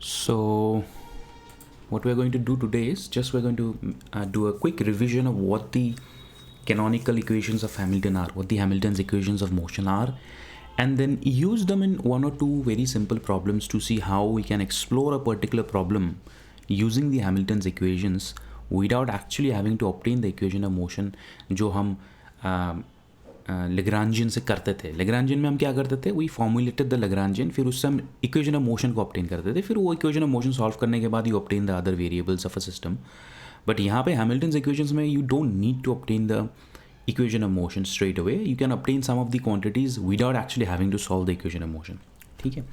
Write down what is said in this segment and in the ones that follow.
So what we're going to do today is we're going to do a quick revision of what the canonical equations of Hamilton are, what the Hamilton's equations of motion are, and then use them in one or two very simple problems to see how we can explore a particular problem using the Hamilton's equations without actually having to obtain the equation of motion जो हम Lagrangian से करते थे. Lagrangian में हम क्या करते थे, वी फॉर्मुलेटेड द लेग्रांजियन, फिर उससे हम इक्वेशन ऑफ मोशन को ऑब्टेन करते थे. फिर वो इक्वेशन ऑफ मोशन सॉल्व करने के बाद you obtain the other variables of a system. But यहाँ पे हैमिल्टन्स इक्वेशंस में you don't need to obtain the equation of motion straight away. You can obtain some of the quantities without actually having to solve the equation of motion. ठीक है.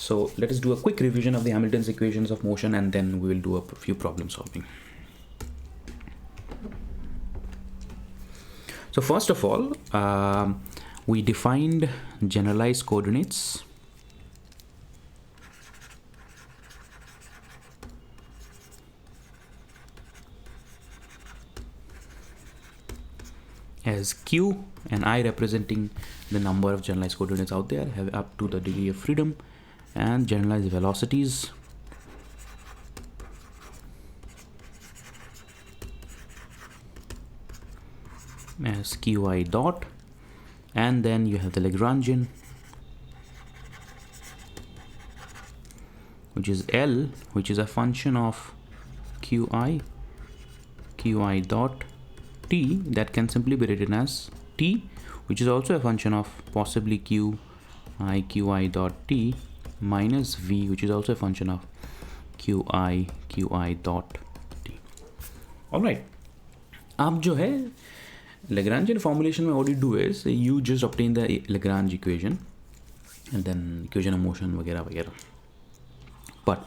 So let us do a quick revision of the Hamilton's equations of motion and then we will do a few problem solving. So first of all, we defined generalized coordinates as q and I representing the number of generalized coordinates out there have up to the degree of freedom, and generalized velocities as qi dot, and then you have the Lagrangian, which is L, which is a function of qi dot t, that can simply be written as t, which is also a function of possibly qi dot t minus v, which is also a function of qi dot t. All right. अब जो है Lagrangian formulation में what you do is you just obtain the Lagrange equation and then equation of motion वगैरह वगैरह. But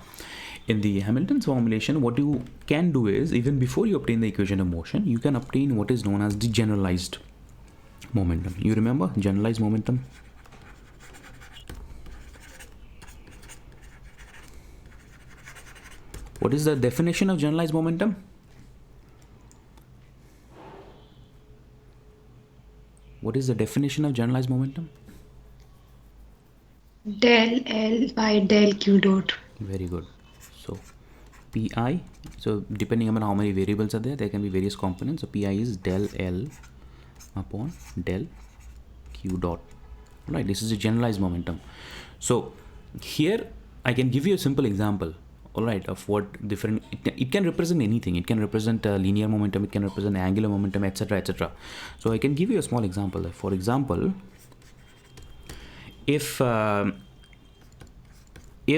in the Hamilton's formulation, what you can do is, even before you obtain the equation of motion, you can obtain what is known as the generalized momentum. You remember generalized momentum? What is the definition of generalized momentum? What is the definition of generalized momentum? Del L by del Q dot. Very good. So pi, so depending on how many variables are there can be various components. So pi is del L upon del Q dot. Right, this is a generalized momentum. So here I can give you a simple example, all right, of what different, it can represent anything. It can represent linear momentum, it can represent angular momentum, etc, etc. So I can give you a small example. For example, if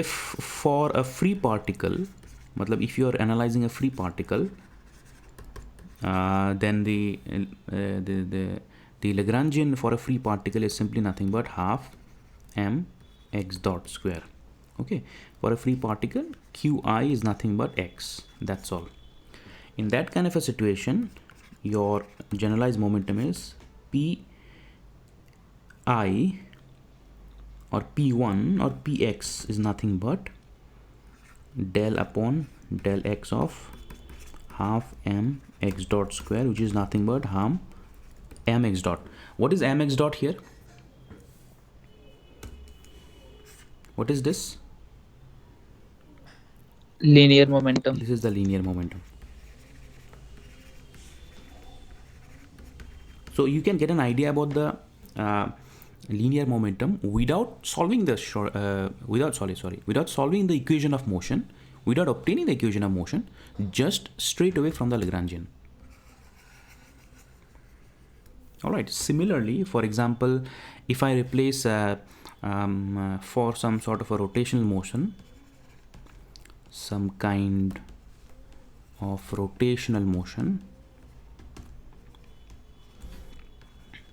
for a free particle, matlab if you are analyzing a free particle, then the Lagrangian for a free particle is simply nothing but half m x dot square. Okay, for a free particle qi is nothing but x, that's all. In that kind of a situation, your generalized momentum is pi or p1 or px is nothing but del upon del x of half m x dot square, which is nothing but half mx dot. What is mx dot here? What is this? Linear momentum. This is the linear momentum. So you can get an idea about the linear momentum without solving the without solving the equation of motion, without obtaining the equation of motion, just straight away from the Lagrangian. All right. Similarly, for example, if I replace for some sort of a rotational motion, some kind of rotational motion,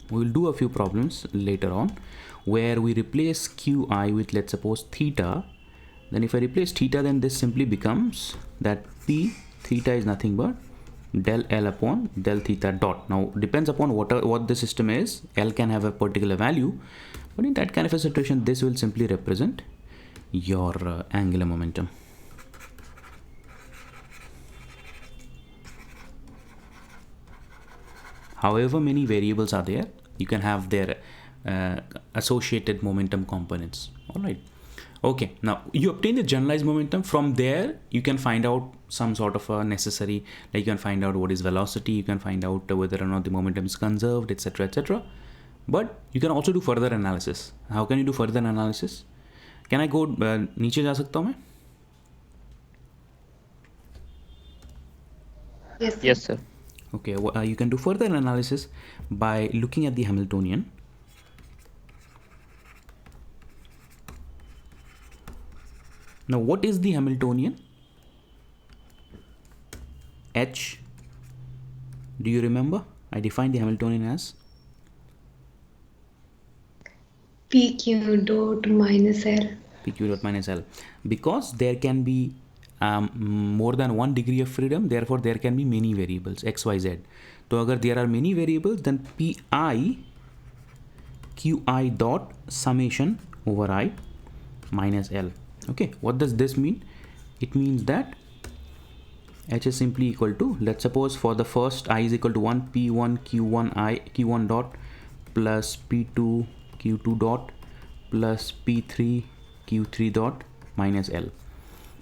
we will do a few problems later on where we replace qi with, let's suppose, theta. Then if I replace theta, then this simply becomes that p theta is nothing but del L upon del theta dot. Now depends upon what the system is, L can have a particular value, but in that kind of a situation, this will simply represent your angular momentum. However many variables are there, you can have their associated momentum components. All right. Okay, now you obtain the generalized momentum. From there, you can find out some sort of a necessary, like you can find out what is velocity, you can find out whether or not the momentum is conserved, etc., etc. But you can also do further analysis. How can you do further analysis? Can I go नीचे जा सकता हूँ मैं? Yes, sir. Yes, sir. Okay, you can do further analysis by looking at the Hamiltonian. Now, what is the Hamiltonian? H. Do you remember? I defined the Hamiltonian as PQ dot minus L. PQ dot minus L. Because there can be more than one degree of freedom, therefore there can be many variables x, y, z. So, agar there are many variables, then Pi Qi dot summation over I minus L. Okay, what does this mean? It means that H is simply equal to, let's suppose for the first I is equal to 1 P1 Q1 dot plus P2 Q2 dot plus P3 Q3 dot minus L.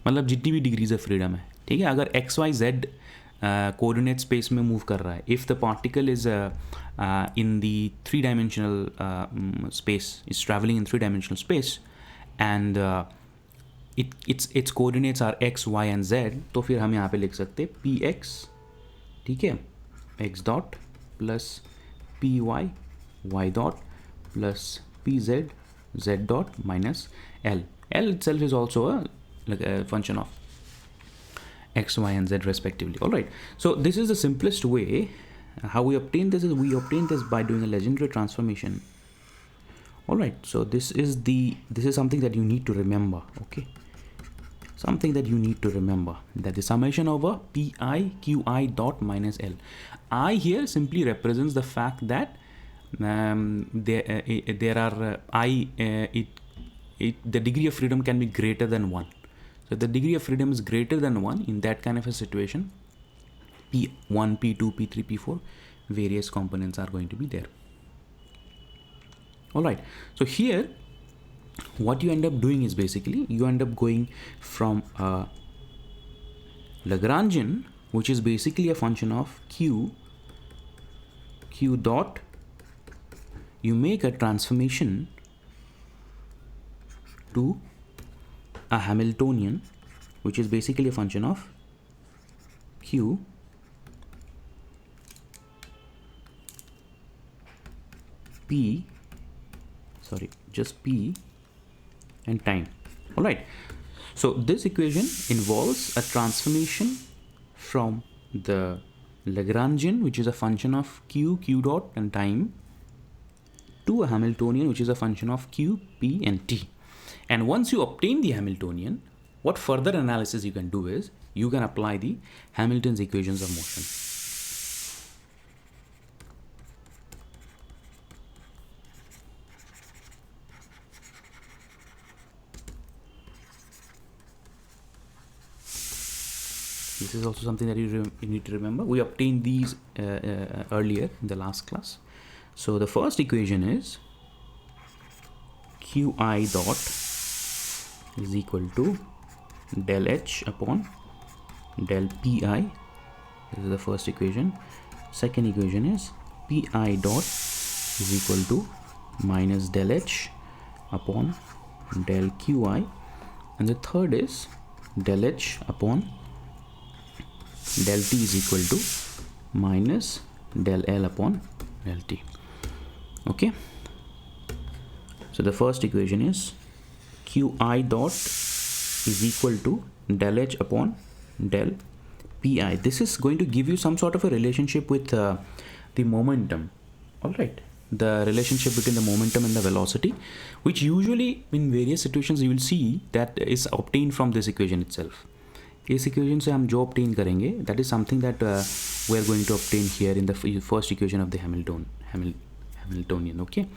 मतलब जितनी भी degrees of freedom है, ठीक है. अगर x y z coordinate space में move कर रहा है, if the particle is in the 3 dimensional space, is travelling in 3 dimensional space and its coordinates are x, y and z, तो फिर हम यहाँ पे लिख सकते हैं पी एक्स, ठीक है, x dot plus p y, y dot plus p z, z dot minus L. L itself is also a function of x, y and z respectively. All right, so this is the simplest way. How we obtain this is we obtain this by doing a Legendre transformation. All right, so this is something that you need to remember. Okay, something that you need to remember, that the summation over Pi Qi dot minus L. I here simply represents the fact that there are the degree of freedom can be greater than 1. So the degree of freedom is greater than 1. In that kind of a situation, P1, P2, P3, P4, various components are going to be there. All right, so here what you end up doing is basically you end up going from Lagrangian, which is basically a function of Q dot, you make a transformation to a Hamiltonian, which is basically a function of Q P, sorry, just P and time. All right, so this equation involves a transformation from the Lagrangian, which is a function of Q dot and time, to a Hamiltonian, which is a function of Q, P and T. And once you obtain the Hamiltonian, what further analysis you can do is you can apply the Hamilton's equations of motion. This is also something that you need to remember. We obtained these earlier in the last class. So the first equation is Qi dot is equal to del H upon del Pi. This is the first equation. Second equation is Pi dot is equal to minus del H upon del Qi. And the third is del H upon del T is equal to minus del L upon del T. Okay, so the first equation is Qi dot is equal to del H upon del Pi. This is going to give you some sort of a relationship with the momentum. All right, the relationship between the momentum and the velocity, which usually in various situations you will see that is obtained from this equation itself. इस equation से हम जो obtain करेंगे, that is something that we are going to obtain here in the first equation of the Hamiltonian. Okay,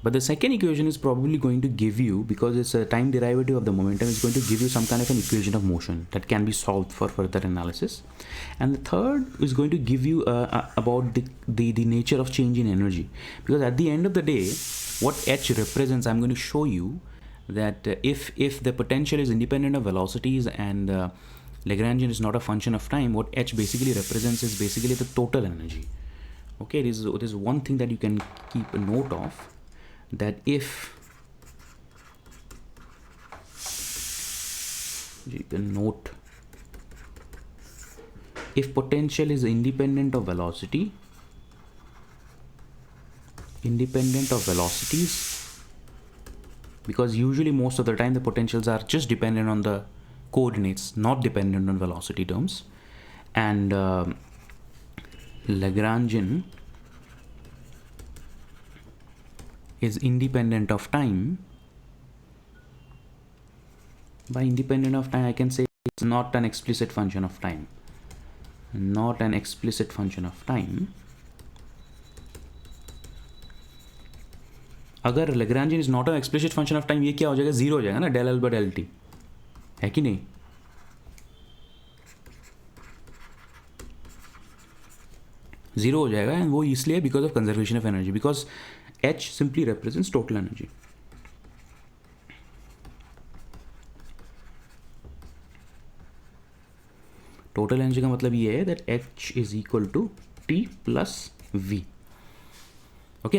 but the second equation is probably going to give you, because it's a time derivative of the momentum, is going to give you some kind of an equation of motion that can be solved for further analysis. And the third is going to give you about the nature of change in energy, because at the end of the day, what H represents, I'm going to show you that if the potential is independent of velocities and Lagrangian is not a function of time, what H basically represents is basically the total energy. Okay, it is one thing that you can keep a note of, that if you can note, if potential is independent of velocities, because usually most of the time the potentials are just dependent on the coordinates, not dependent on velocity terms, and Lagrangian is independent of time. By independent of time I can say it's not an explicit function of time, अगर Lagrangian is not an explicit function of time, ये क्या हो जाएगा, zero हो जाएगा ना, del L by del T, है कि नहीं? जीरो हो जाएगा, एंड वो इसलिए because of conservation of energy, because H simply represents total energy. Total energy का मतलब ये है that H is equal to T plus V. Okay,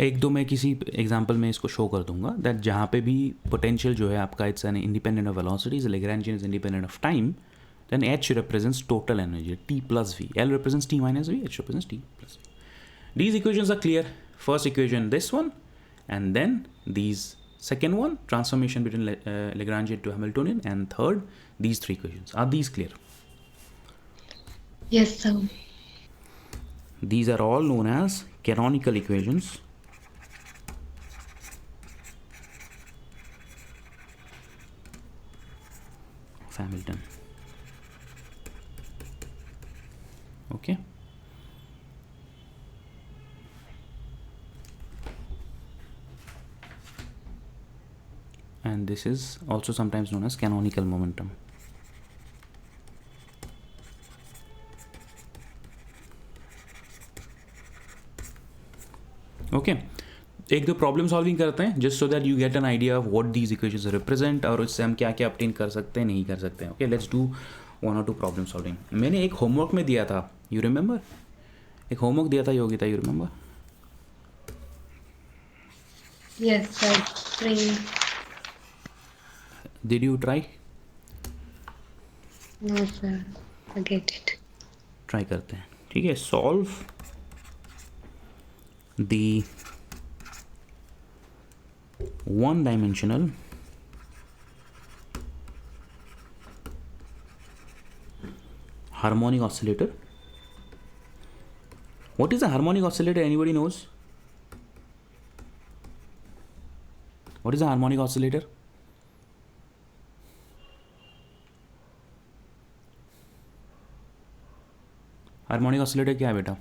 एक दो मैं किसी एग्जांपल में इसको शो कर दूंगा दैट जहाँ पे भी पोटेंशियल जो है आपका it's an independent of velocities, Lagrangian is independent of time, then H represents total energy, T plus V. L represents T minus V, H represents T plus V. These equations are clear. First equation, this one, and then these second one, transformation between Lagrangian to Hamiltonian, and third, these three equations. Are these clear? Yes, sir. These are all known as canonical equations. Of Hamilton. Okay. And this is also sometimes known as canonical momentum. Okay, एक दो problem solving करते हैं just so that you get an idea of what these equations represent, और उससे हम क्या क्या obtain कर सकते हैं, नहीं कर सकते हैं. ओके, लेट्स डू वन और टू प्रॉब्लम सॉल्विंग. मैंने एक होमवर्क में दिया था, यू रिमेंबर? एक होमवर्क दिया था Yogita, you remember? Yes, sir. Spring. Did you try? No, sir. Forget it. Try करते हैं, ठीक है. Solve the one dimensional harmonic oscillator. What is a harmonic oscillator? Anybody knows? What is a harmonic oscillator? Harmonic oscillator क्या है बेटा?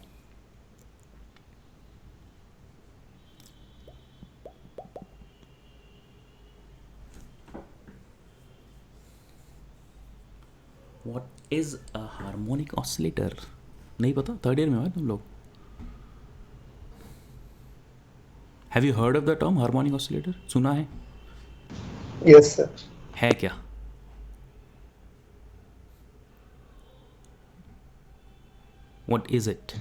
What is a harmonic oscillator? नहीं पता? Third year में हो तुम लोग? Have you heard of the term harmonic oscillator? सुना है? Yes, sir. है क्या? What is it?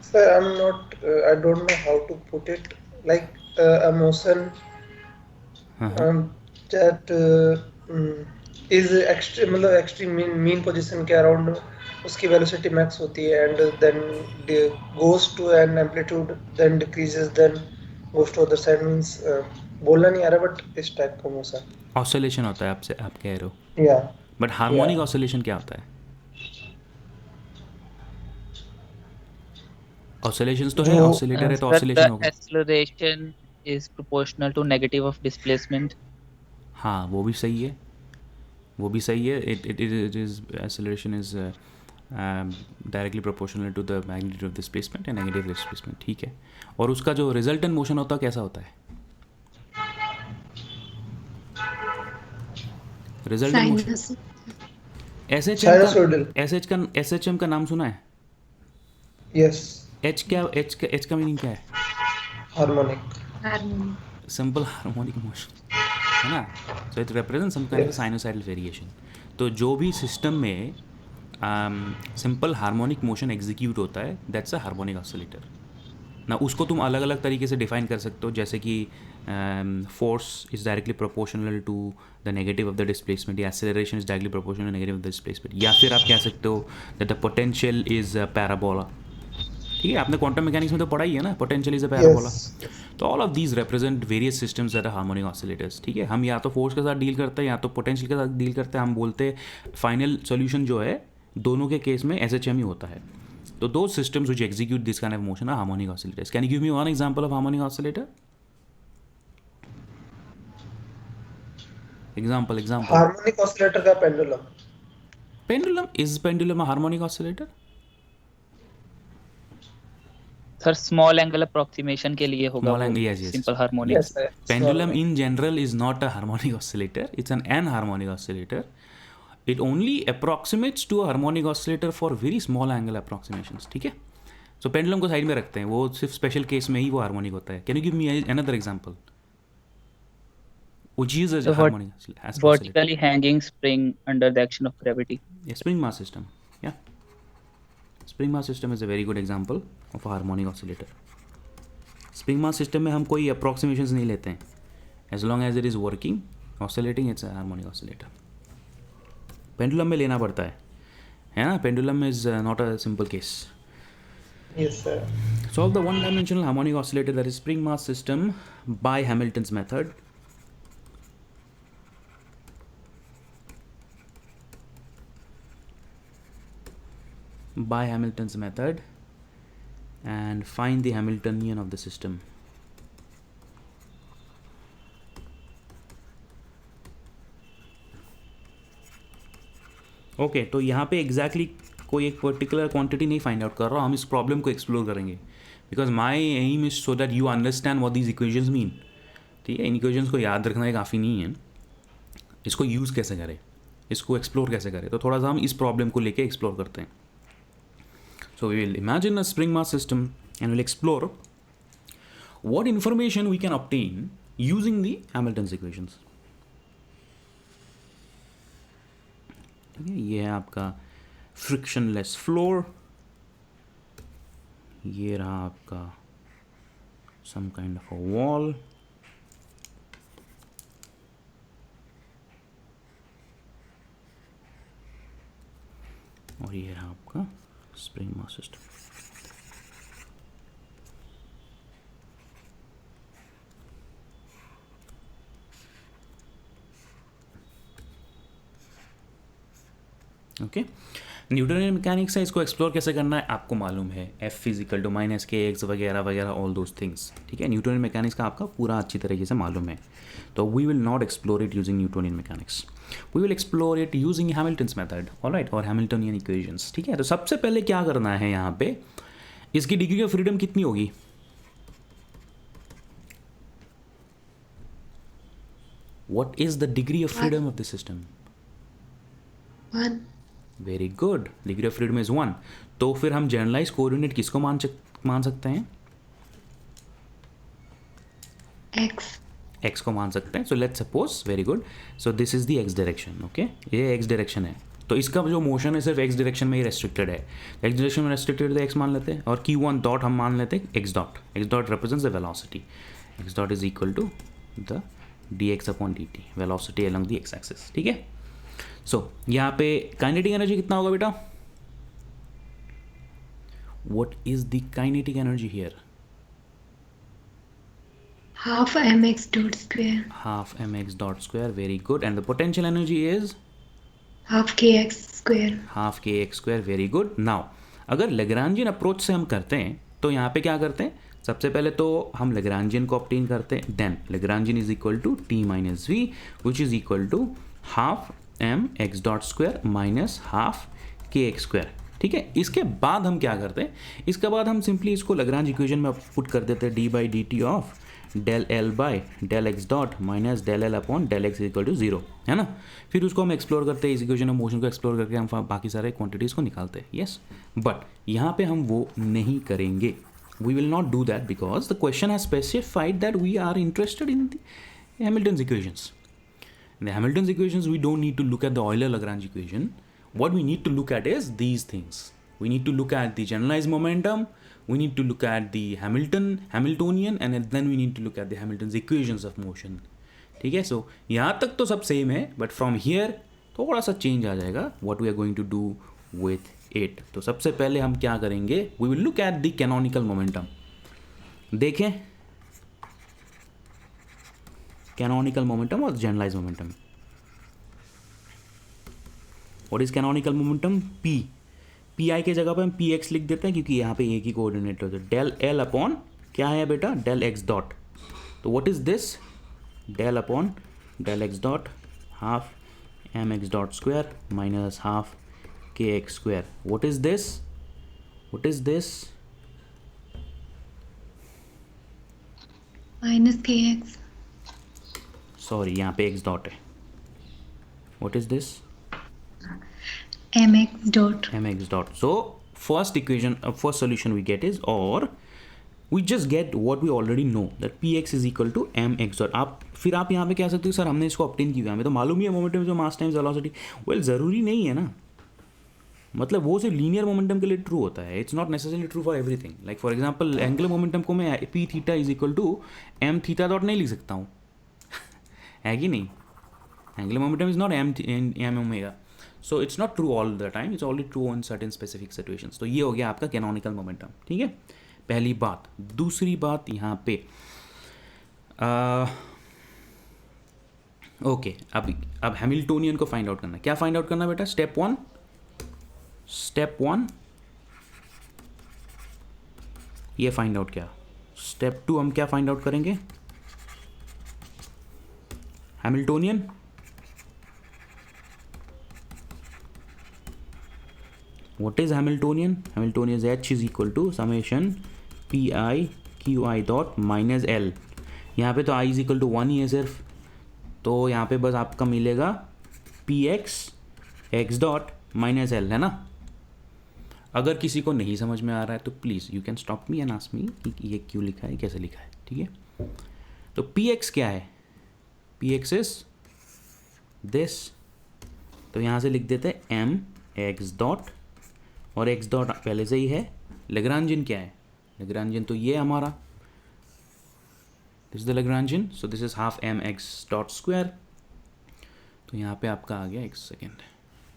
Sir, I'm not. I don't know how to put it. Like a motion that is extreme mean position के around उसकी velocity max होती है, and then goes to an amplitude, then decreases, then goes to other side. Means बोलना नहीं आ रहा, but इस type का motion. Oscillation होता है, आपसे आप कह रहे हो. Yeah. But harmonic oscillation क्या होता है? Oscillations तो है, oscillator है तो oscillation होगा. Acceleration is proportional to negative of displacement. हाँ, वो भी सही है, वो भी सही है. It is acceleration is directly proportional to the magnitude of displacement and negative displacement. ठीक है. और उसका जो resultant motion होता है कैसा होता है? Resultant motion SHM का नाम सुना है? Yes. H का मीनिंग क्या है? Harmonic. सिंपल हार्मोनिक मोशन है ना, so it represent some kind of Yes. Sinusoidal variation. तो जो भी सिस्टम में सिंपल हार्मोनिक मोशन एग्जीक्यूट होता है दैट्स अ हार्मोनिक ऑसिलेटर ना। उसको तुम अलग अलग तरीके से डिफाइन कर सकते हो, जैसे कि force is directly proportional to the negative of the displacement, या acceleration is directly proportional negative of the displacement, या फिर आप कह सकते हो that the potential is parabola. ठीक है, आपने क्वांटम मैकेनिक्स में तो पढ़ा ही है ना, potential is a parabola. Yes. तो all of these represent various systems that are harmonic oscillators. ठीक है, हम या तो फोर्स के साथ डील करते हैं या तो पोटेंशियल के साथ डील करते हैं। हम बोलते हैं फाइनल सोल्यूशन जो है दोनों के केस में SHM ही होता है। तो दो systems which execute this kind of motion are harmonic oscillators. Can you give me one example of harmonic oscillator? Example. Harmonic oscillator का pendulum. Pendulum. Is pendulum a harmonic oscillator? Sir small angle approximation के लिए होगा Small वो angle, yes. Simple harmonic. Yes, sir. Pendulum Small. in general is not a harmonic oscillator. It's an anharmonic oscillator. It only approximates to a harmonic oscillator for very small angle approximations. ठीक है, so pendulum को side में रखते हैं, वो सिर्फ special case में ही वो हार्मोनिक होता है। Can you give me another example which is a So harmonic oscillator? vertically hanging spring under the action of gravity. Yeah, spring mass system. Yeah, spring mass system is a very good example of a harmonic oscillator. Spring mass system में हम कोई approximations नहीं लेते हैं, as long as it is working, oscillating, it's a harmonic oscillator. Pendulum में लेना पड़ता है ना, pendulum is not a simple case. Yes, sir. Solve the one-dimensional harmonic oscillator, that is spring mass system, by Hamilton's method. By Hamilton's method, and find the Hamiltonian of the system. Okay तो यहाँ पे exactly कोई एक particular quantity नहीं find out कर रहा हूँ, हम इस प्रॉब्लम को एक्सप्लोर करेंगे, because my aim is so that you understand what these equations mean. ठीक है, इन इक्वेशंस को याद रखना ही काफ़ी नहीं है, इसको यूज़ कैसे करें, इसको एक्सप्लोर कैसे करें, तो थोड़ा सा हम इस प्रॉब्लम को लेके एक्सप्लोर करते हैं। So we will imagine a spring mass system and will explore what information we can obtain using the Hamilton's equations. ठीक है, ये है आपका फ्रिक्शनलेस फ्लोर, ये रहा आपका some kind of a wall, और ये रहा आपका spring mass system. Okay, Newtonian mechanics है, इसको एक्सप्लोर कैसे करना है आपको मालूम है, F इजिकल टू माइनस के एक्स वगैरह वगैरह ऑल दोज थिंग्स। ठीक है, न्यूटनियन मैकेनिक्स का आपका पूरा अच्छी तरीके से मालूम है, तो we will not explore it using Newtonian mechanics, we will explore it using Hamilton's method, alright, और हैमिल्टनियन इक्वेशंस। ठीक है, तो सबसे पहले क्या करना है यहाँ पे, इसकी डिग्री ऑफ फ्रीडम कितनी होगी, what is the degree of freedom of the system? 1. Very good, degree of freedom is 1। तो फिर हम जनरलाइज कोऑर्डिनेट किसको मान सकते हैं? एक्स को मान सकते हैं। So let's suppose, very good, so this is the x direction. Okay, ये एक्स डायरेक्शन है, तो इसका जो मोशन है सिर्फ एक्स डायरेक्शन में ही रेस्ट्रिक्टेड है, एक्स डायरेक्शन में रेस्ट्रिक्टेड है, एक्स मान लेते हैं, और Q1 डॉट हम मान लेते हैं x dot. X dot represents the velocity, x dot is equal to the dx upon dt, velocity along the x axis. ठीक है, सो यहाँ पे काइनेटिक एनर्जी कितना होगा बेटा? What is the kinetic energy here? Half mx dot square. Half mx dot square, very good. And the potential energy is? Half kx square. Half kx square, very good. Now, अगर Lagrangian approach से हम करते हैं तो यहाँ पे क्या करते हैं? सबसे पहले तो हम Lagrangian को ऑब्टेन करते हैं, then Lagrangian is equal to t minus v, which is equal to half m x dot square minus half kx square। ठीक है, इसके बाद हम क्या करते हैं, इसके बाद हम सिंपली इसको Lagrange इक्वेशन में पुट कर देते हैं, d by dt of del L by del x dot minus del L upon del x equal to 0, है ना। फिर उसको हम एक्सप्लोर करते हैं, इस इक्वेशन ऑफ मोशन को एक्सप्लोर करके हम बाकी सारे क्वांटिटीज़ को निकालते हैं। यस, बट यहाँ पे हम वो नहीं करेंगे, We will not do that because the question has specified that we are interested in the Hamilton's equations. In the Hamilton's equations, we don't need to look at the Euler-Lagrange equation. What we need to look at is these things. We need to look at the generalized momentum, we need to look at the Hamiltonian, and then we need to look at the Hamilton's equations of motion. ठीक है, सो यहाँ तक तो सब same है, but from here थोड़ा सा change आ जाएगा. What we are going to do with it. तो सबसे पहले हम क्या करेंगे, we will look at the canonical momentum. देखें कैनोनिकल मोमेंटम और generalize momentum. What is canonical momentum? P i के जगह पे हम पी एक्स लिख देते हैं क्योंकि यहाँ पे एक ही कोऑर्डिनेट होता है. डेल एल अपॉन क्या है बेटा, डेल एक्स डॉट. तो what is this, del upon del x dot half m x dot square minus half k x square. What is this, what is this, minus kx. Sorry यहाँ पे x dot है. What is this, mx dot. mx dot. So first equation, first solution we get is, or we just get what we already know, that px is equal to mx dot. आप फिर आप यहाँ पे कह सकते हो sir हमने इसको ऑब्टेन किया, हमें तो मालूम ही है मोमेंटम जो मास टाइम्स वेलोसिटी. वेल ज़रूरी नहीं है ना, मतलब वो सिर्फ लीनियर मोमेंटम के लिए ट्रू होता है. It's not necessarily true for everything. Like for example angular momentum को मैं p theta is equal to m theta dot नहीं लिख सकता हूँ है कि नहीं. Angular momentum is not m omega. So it's not true all the time, it's only true on certain specific situations. तो ये हो गया आपका कैनोनिकल मोमेंटम. ठीक है, पहली बात. दूसरी बात यहाँ पे ओके, अब हैमिल्टोनियन को फाइंड आउट करना. क्या फाइंड आउट करना बेटा? स्टेप वन ये फाइंड आउट किया. स्टेप टू हम क्या फाइंड आउट करेंगे, Hamiltonian. What is Hamiltonian? Hamiltonian is H is equal to summation Pi Qi dot minus L. यहाँ पे तो I is equal to 1 ही है सिर्फ, तो यहाँ पे बस आपका मिलेगा Px x dot minus L, है ना. अगर किसी को नहीं समझ में आ रहा है तो please you can stop me and ask me कि ये क्यों लिखा है, कैसे लिखा है. ठीक है, तो Px क्या है, Px इज दिस. तो यहाँ से लिख देते हैं m x डॉट, और x डॉट पहले से ही है. लैग्रांजियन क्या है, लैग्रांजियन तो ये हमारा, this is the Lagrangian. So this is half m x dot square. तो यहाँ पे आपका आ गया, एक सेकेंड,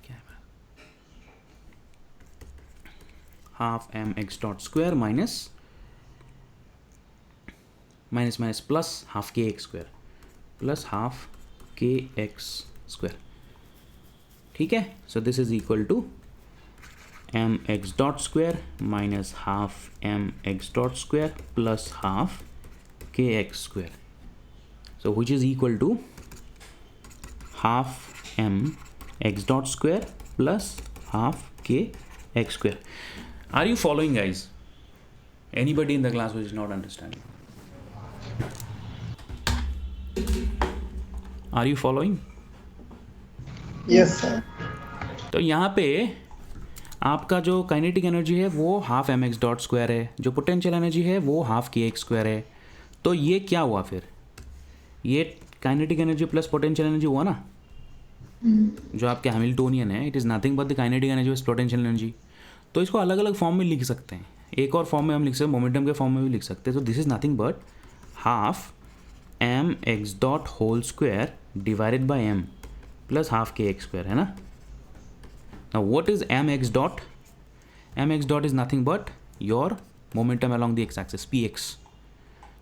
क्या है, half m x dot square minus minus minus plus half k x square plus half k x square. ठीक है, so this is equal to m x dot square minus half m x dot square plus half k x square. So which is equal to half m x dot square plus half k x square. Are you following, guys? Anybody in the class who is not understanding? Are you following? Yes sir. तो यहाँ पे आपका जो kinetic energy है वो half m x dot square है, जो potential energy है वो हाफ के एक्स स्क्वायर है. तो ये क्या हुआ फिर, ये kinetic energy plus potential energy हुआ ना, जो आपके हैमिल्टोनियन है. It is nothing but the kinetic energy plus potential energy. तो इसको अलग अलग फॉर्म में लिख सकते हैं. एक और फॉर्म में हम लिख सकते हैं, मोमेंटम के फॉर्म में भी लिख सकते हैं. तो this is nothing but half m x dot whole square divided by m plus half k x square, है ना. Now what is mx dot? mx dot is nothing but your momentum along the x-axis px.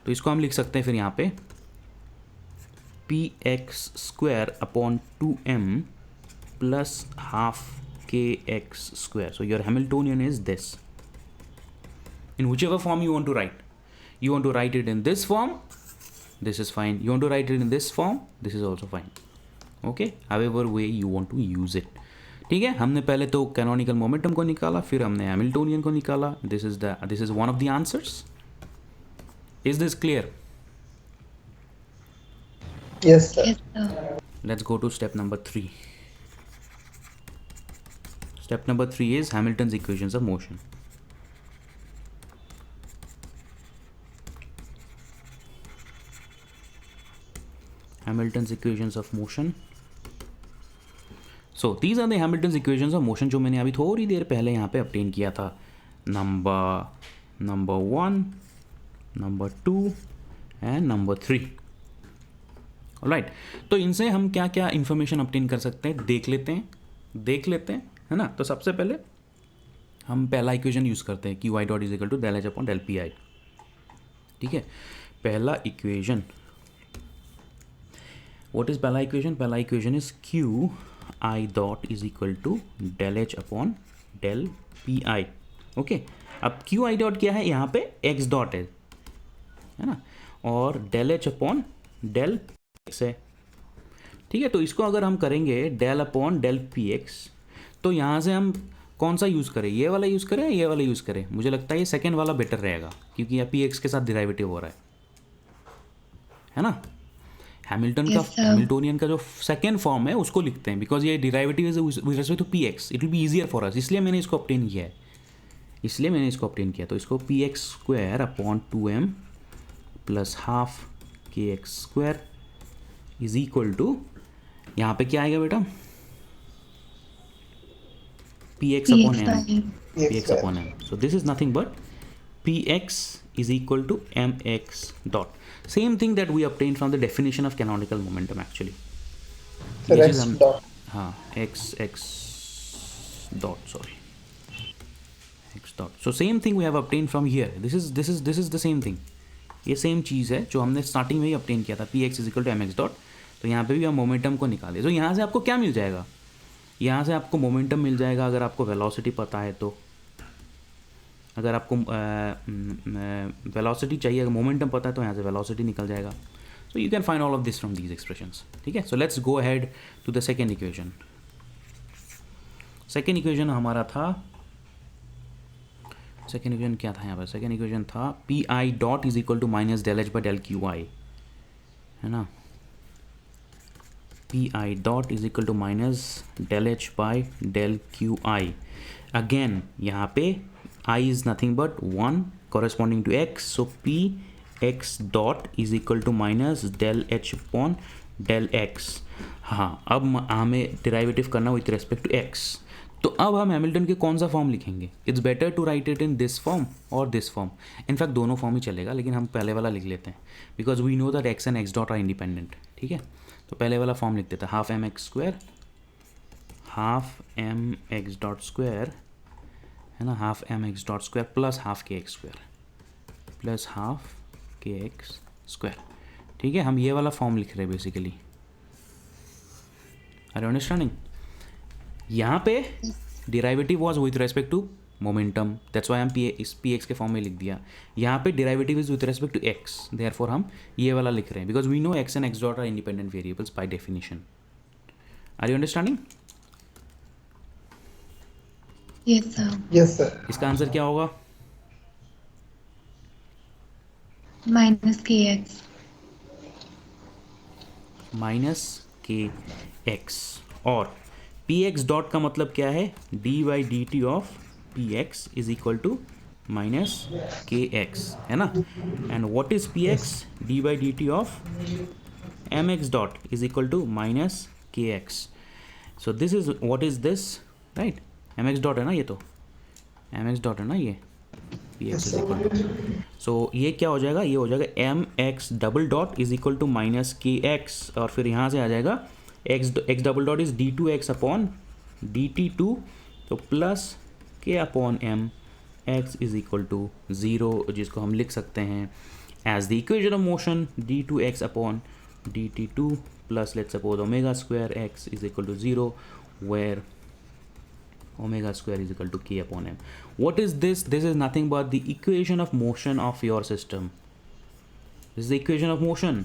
तो इसको हम लिख सकते हैं फिर यहाँ पे px square upon 2m plus half kx square. So your Hamiltonian is this. In whichever form you want to write. You want to write it in this form, this is fine. You want to write it in this form, this is also fine. Okay, however way you want to use it. ठीक है, हमने पहले तो canonical momentum को निकाला, फिर हमने Hamiltonian को निकाला. This is one of the answers. Is this clear? Yes sir. Yes sir. Let's go to step number 3. Step number 3 is Hamilton's equations of motion. Hamilton's equations of motion. So these are the Hamilton's equations of motion जो मैंने अभी थोड़ी देर पहले यहाँ पे obtain किया था. Number 1, number 2 and number 3. Alright, तो इनसे हम क्या क्या इन्फॉर्मेशन obtain कर सकते हैं देख लेते हैं है ना. तो सबसे पहले हम पहला इक्वेशन यूज़ करते हैं QI dot is equal to del H upon del PI. ठीक है, पहला इक्वेशन, व्हाट इज पहला इक्वेशन? पहला equation is QI dot is equal to del H upon del PI. Okay, अब QI डॉट क्या है? यहाँ पे x डॉट है ना, और del H upon del PX है. ठीक है, तो इसको अगर हम करेंगे del अपॉन del PX, तो यहाँ से हम कौन सा यूज़ करें? ये वाला यूज़ करें, ये वाला यूज़ करें? मुझे लगता है ये सेकेंड वाला बेटर रहेगा, क्योंकि यहाँ PX के साथ डिराइवेटिव हो रहा है ना. हैमिल्टोनियन का जो सेकेंड फॉर्म है उसको लिखते हैं, बिकॉज ये derivative is with respect to PX. It will be easier for us, इसलिए मैंने इसको ऑब्टेन किया है. तो इसको PX square upon 2m plus half KX square is equal to, यहाँ पे क्या आएगा बेटा? PX upon m. PX upon m. So this is nothing but PX is equal to mx dot. Same thing that we obtained from the definition of canonical momentum actually. So x dot. हाँ, x dot, sorry, x dot. So same thing we have obtained from here. This is the same thing. ये same चीज़ है जो हमने starting में ही obtain किया था, PX is equal to mx dot. तो यहाँ पे भी हम मोमेंटम को निकाले. तो यहाँ से आपको क्या मिल जाएगा? यहाँ से आपको मोमेंटम मिल जाएगा अगर आपको वेलोसिटी पता है तो. अगर आपको वेलोसिटी चाहिए, अगर मोमेंटम पता है तो यहाँ से वेलोसिटी निकल जाएगा. So you can find all of this from these expressions. ठीक है, so let's go ahead to the second equation. Second equation हमारा था, सेकेंड इक्वेशन क्या था यहाँ पर? सेकेंड इक्वेशन था PI dot is equal to minus del H by del QI, है ना. PI dot is equal to minus del H by del QI. Again, यहाँ पे I is nothing but 1 corresponding to x. So PX dot is equal to minus del H upon del x. हाँ, अब हमें derivative करना with respect to x. तो अब हम Hamilton के कौन सा फॉर्म लिखेंगे? It's better to write it in this form और दिस फॉर्म. इनफैक्ट दोनों फॉर्म ही चलेगा, लेकिन हम पहले वाला लिख लेते हैं because we know that x and x dot are independent. ठीक है, तो पहले वाला फॉर्म लिख देते हैं. Half mx square, half mx dot square, है ना, half mx dot square plus half kx square plus half kx square. ठीक है, हम ये वाला फॉर्म लिख रहे हैं बेसिकली. Are you understanding? यहाँ पे derivative was with respect to momentum, that's why हम PX के फॉर्म में लिख दिया. यहाँ पे derivative is with respect to x, therefore हम ये वाला लिख रहे हैं because we know x and x dot are independent variables by definition. Are you understanding? Yes sir. इसका आंसर क्या होगा? Minus KX. Minus KX. और PX डॉट का मतलब क्या है? dy dt of PX is equal to minus KX, है ना. And what is PX? dy dt of mx dot is equal to minus KX. So this is what is this, right? mx dot है ना, ये तो mx dot है ना, ये PX is equal to, सो ये क्या हो जाएगा? ये हो जाएगा mx double dot is equal to minus KX, और फिर यहाँ से आ जाएगा x double dot is d2x upon dt2, तो plus k upon m x is equal to 0, जिसको हम लिख सकते हैं as the equation of motion d2x upon dt2 plus let's suppose omega square x is equal to 0 where omega square is equal to k upon m. What is this? This is nothing but the equation of motion of your system. This is the equation of motion.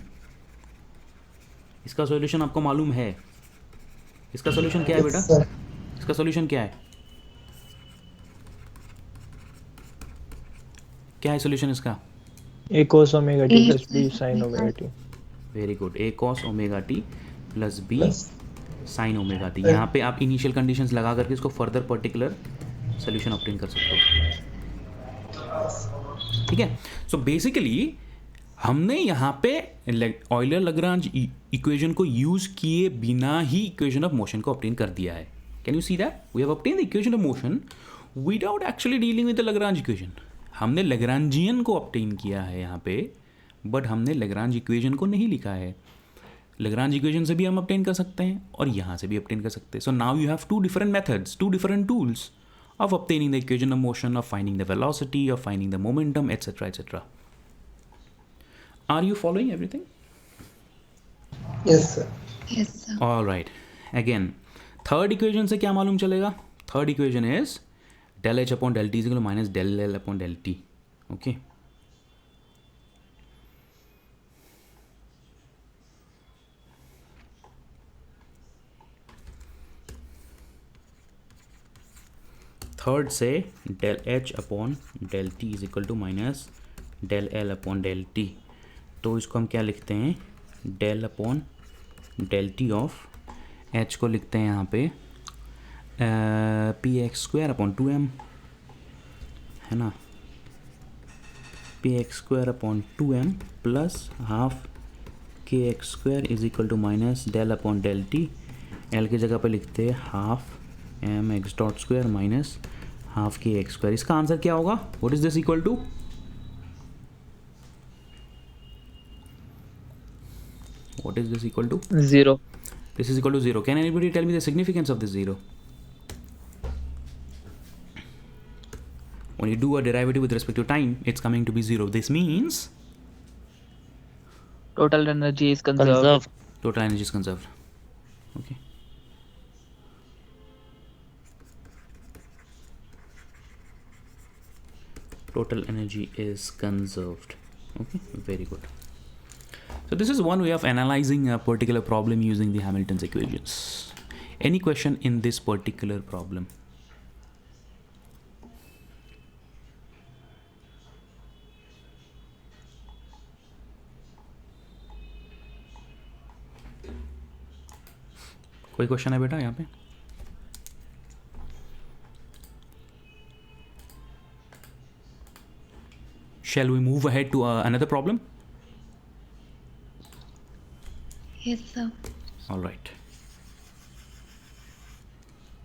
इसका solution आपको मालूम है? इसका solution क्या है बेटा? इसका solution क्या है? क्या है सॉल्यूशन इसका? a cos omega t plus b sin omega t. Very good. a cos omega t plus b sin omega t. यहाँ पे आप इनिशियल कंडीशंस लगा करके इसको फर्दर पर्टिकुलर सोल्यूशन ऑब्टेन कर सकते हो. ठीक है. सो बेसिकली हमने यहाँ पे ऑयलर लग्रांज इक्वेशन को यूज किए बिना ही इक्वेशन ऑफ मोशन को ऑब्टेन कर दिया है. Can you see that we have obtain the equation of motion without actually dealing with the Lagrange equation. हमने लग्रांजियन को ऑब्टेन किया है यहाँ पे, बट हमने लग्रांज इक्वेशन को नहीं लिखा है. लग्रांज इक्वेशन से भी हम ऑब्टेन कर सकते हैं और यहाँ से भी ऑब्टेन कर सकते हैं. So now you have two different methods, two different tools of obtaining the equation of motion, of finding the velocity, of finding the momentum, etc., etc. Are you following everything? Yes, sir. Yes, sir. All right. Again, third equation से क्या मालूम चलेगा? Third equation is del H upon del T is equal to minus del L upon del T. Okay. Third से del H upon del T is equal to minus del L upon del T. तो इसको हम क्या लिखते हैं, del upon del T of H को लिखते हैं यहाँ पे px स्क्वायर अपॉन 2m, है ना, px square upon 2m plus half kx square is equal to minus del upon del T. L की जगह पे लिखते हैं half m x dot square minus half k x square. इसका answer क्या होगा? What is this equal to? What is this equal to? 0. This is equal to 0. Can anybody tell me the significance of this 0? When you do a derivative with respect to time, it's coming to be 0. This means Total energy is conserved. total energy is conserved. Okay. Total energy is conserved. Okay, very good. So this is one way of analyzing a particular problem using the Hamilton's equations. Any question in this particular problem? कोई question है बेटा यहाँ पे? Shall we move ahead to another problem? Yes, sir. All right.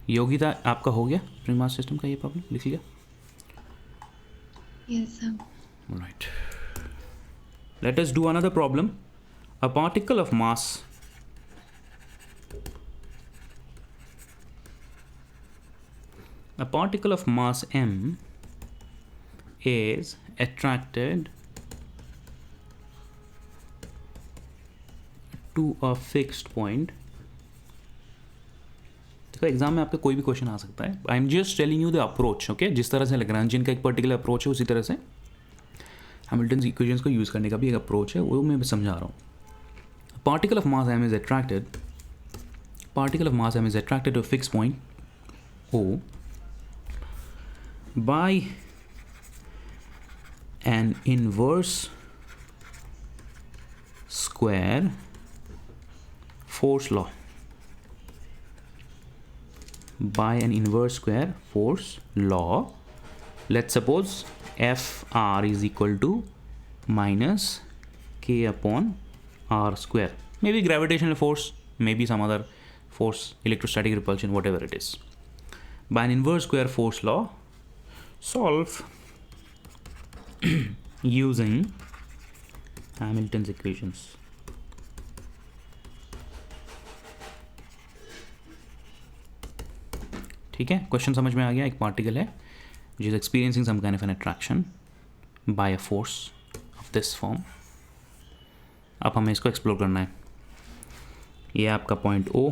Yogita, आपका हो गया free mass system का ये प्रॉब्लम लिख लिया? Yes, sir. All right. Let us do another problem. A particle of mass m is attracted to a fixed point. देखो exam में आपका कोई भी क्वेश्चन आ सकता है. आई am just telling you the approach. Okay, जिस तरह से लैग्रांजियन का एक पर्टिकुलर अप्रोच है, उसी तरह से हैमिल्टन इक्वेशंस को यूज़ करने का भी एक अप्रोच है, वो मैं समझा रहा हूँ. Particle of mass m is attracted to a fixed point O by an inverse square force law. By an inverse square force law, let's suppose Fr is equal to minus k upon r square. Maybe gravitational force, maybe some other force, electrostatic repulsion, whatever it is. By an inverse square force law, solve using Hamilton's equations. ठीक है, question समझ में आ गया. एक particle है which is experiencing some kind of an attraction by a force of this form. अब हमें इसको एक्सप्लोर करना है. ये आपका पॉइंट O,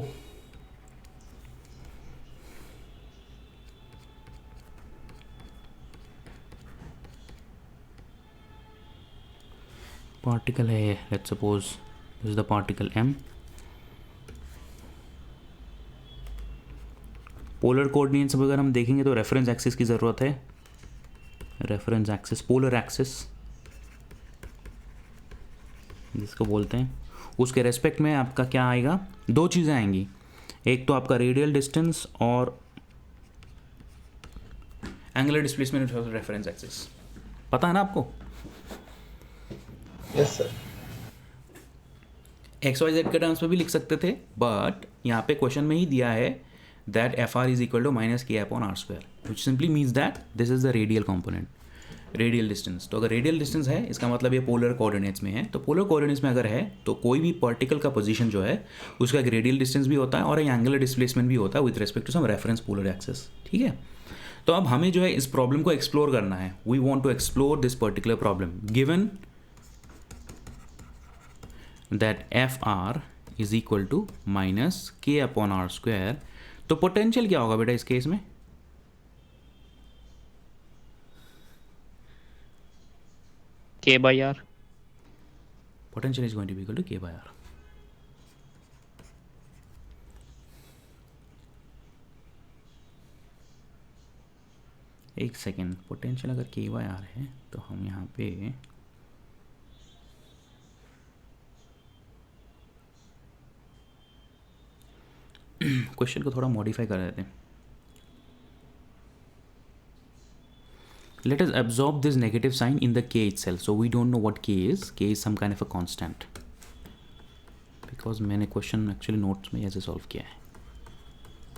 पार्टिकल है, let's suppose this is the particle M. Polar coordinates अगर हम देखेंगे तो रेफरेंस एक्सिस की ज़रूरत है. रेफरेंस एक्सिस, पोलर एक्सिस जिसको बोलते हैं, उसके रेस्पेक्ट में आपका क्या आएगा? दो चीज़ें आएंगी. एक तो आपका रेडियल डिस्टेंस और angular displacement of reference axis. पता है ना आपको? Yes sir. X y z के टर्म्स में भी लिख सकते थे, बट यहाँ पे क्वेश्चन में ही दिया है that F R is equal to minus के upon are square, which simply means that this is the radial component, radial distance. तो अगर रेडियल डिस्टेंस है इसका मतलब ये पोलर कोऑर्डिनेट्स में है, तो पोलर कोऑर्डिनेट्स में अगर है तो कोई भी पार्टिकल का पोजीशन जो है उसका एक रेडियल डिस्टेंस भी होता है और एक एंगुलर डिस्प्लेसमेंट भी होता है with respect to some reference polar axis. ठीक है, तो अब हमें जो है इस प्रॉब्लम को एक्सप्लोर करना है। We want to explore this particular problem given that F R is equal to minus के अपॉन आर स्क्वायर। तो पोटेंशियल क्या होगा बेटा इस केस में? K by R. Potential is going to be equal to K by R. एक second, potential अगर K by R है तो हम यहाँ पे क्वेश्चन को थोड़ा मॉडिफाई कर देते हैं। Let us absorb this negative sign in the K itself. So we don't know what K is. K is some kind of a constant. Because मैंने क्वेश्चन एक्चुअली नोट्स में ऐसे सॉल्व किया है।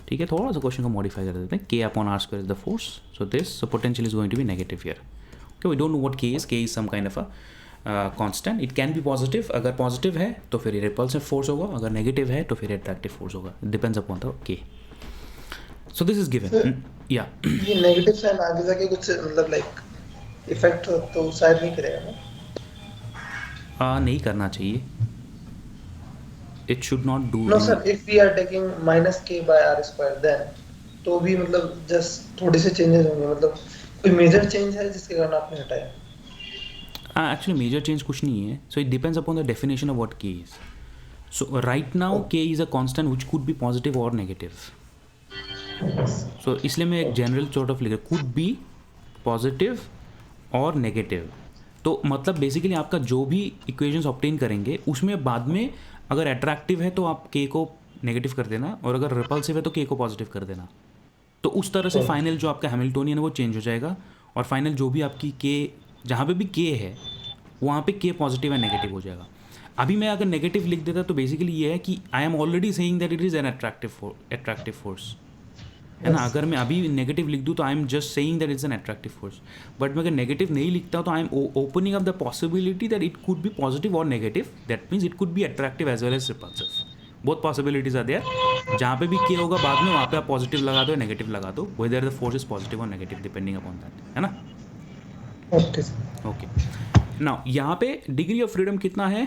ठीक है, थोड़ा सा क्वेश्चन को मॉडिफाई कर देते हैं। K upon R square is the force. So this, so potential is going to be negative here. Okay, we don't know what K is. K is some kind of a constant. It can be positive. अगर positive है तो फिर repulsive force होगा, अगर negative है तो फिर attractive force होगा. It depends upon the K. So this is given. Yeah. ये नेगेटिव साइन आगे जाके कुछ मतलब लाइक इफेक्ट तो शायद नहीं करेगा ना? नहीं करना चाहिए। It should not do. No sir, if we are taking minus के बाय आर स्क्वायर देन तो भी मतलब जस्ट थोड़े से चेंजेस होंगे, मतलब कोई मेजर चेंज है जिसके कारण आपने हटाया? Actually major change कुछ नहीं है. So it depends upon the definition of what K is. So right now K is a constant which could be positive or negative. So इसलिए मैं एक जनरल सॉर्ट ऑफ लिख रहा हूँ, कुड बी पॉजिटिव और नेगेटिव। तो मतलब basically आपका जो भी इक्वेशंस ऑब्टेन करेंगे उसमें बाद में अगर अट्रैक्टिव है तो आप के को नेगेटिव कर देना, और अगर रिपल्सिव है तो के को पॉजिटिव कर देना। तो उस तरह से फाइनल जो आपका हैमिल्टोनियन है वो चेंज हो जाएगा, और फाइनल जो भी आपकी के जहाँ पे भी के है वहाँ पे के पॉजिटिव या नेगेटिव हो जाएगा। अभी मैं अगर नेगेटिव लिख देता तो बेसिकली ये है कि I am already saying that it is an attractive force, है ना। अगर मैं अभी नेगेटिव लिख दूँ तो I am just saying that it's an attractive force, but मैं अगर नेगेटिव नहीं लिखता तो I am opening up the possibility that it could be positive और negative, that means it could be attractive as well as repulsive. Both possibilities are there. जहाँ पे भी के होगा बाद में वहाँ पे आप पॉजिटिव लगा दो, नेगेटिव लगा दो, whether the force is positive और नेगेटिव डिपेंडिंग अपॉन दैट, है ना। ओके, नाउ यहाँ पे डिग्री ऑफ फ्रीडम कितना है?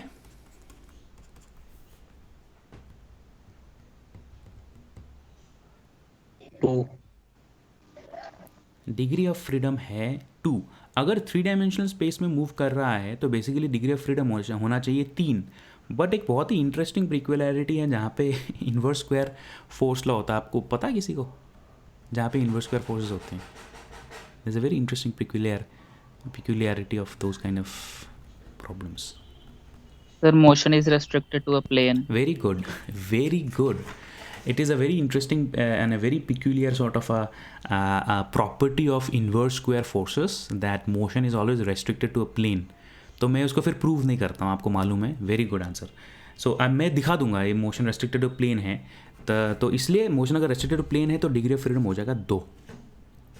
डिग्री ऑफ फ्रीडम है 2। अगर 3 डायमेंशनल स्पेस में मूव कर रहा है तो बेसिकली डिग्री ऑफ फ्रीडम होना चाहिए 3। बट एक बहुत ही इंटरेस्टिंग प्रिक्युलैरिटी है जहाँ पे इन्वर्स स्क्वायर फोर्स लॉ होता है। आपको पता है किसी को जहाँ पे इन्वर्स स्क्वायर फोर्सेस होते हैं? This a very interesting peculiarity of those kind of problems. Sir, motion is restricted to a plane. Very good, very good. It is a very interesting and a very peculiar sort of a property of inverse square forces that motion is always restricted to a plane. तो मैं उसको फिर prove नहीं करता हूँ, आपको मालूम है। Very good answer. सो अब मैं दिखा दूंगा ये मोशन रेस्ट्रिक्टेड टू प्लेन है, तो इसलिए मोशन अगर रेस्ट्रिक्टेड टू प्लेन है तो डिग्री ऑफ फ्रीडम हो जाएगा 2।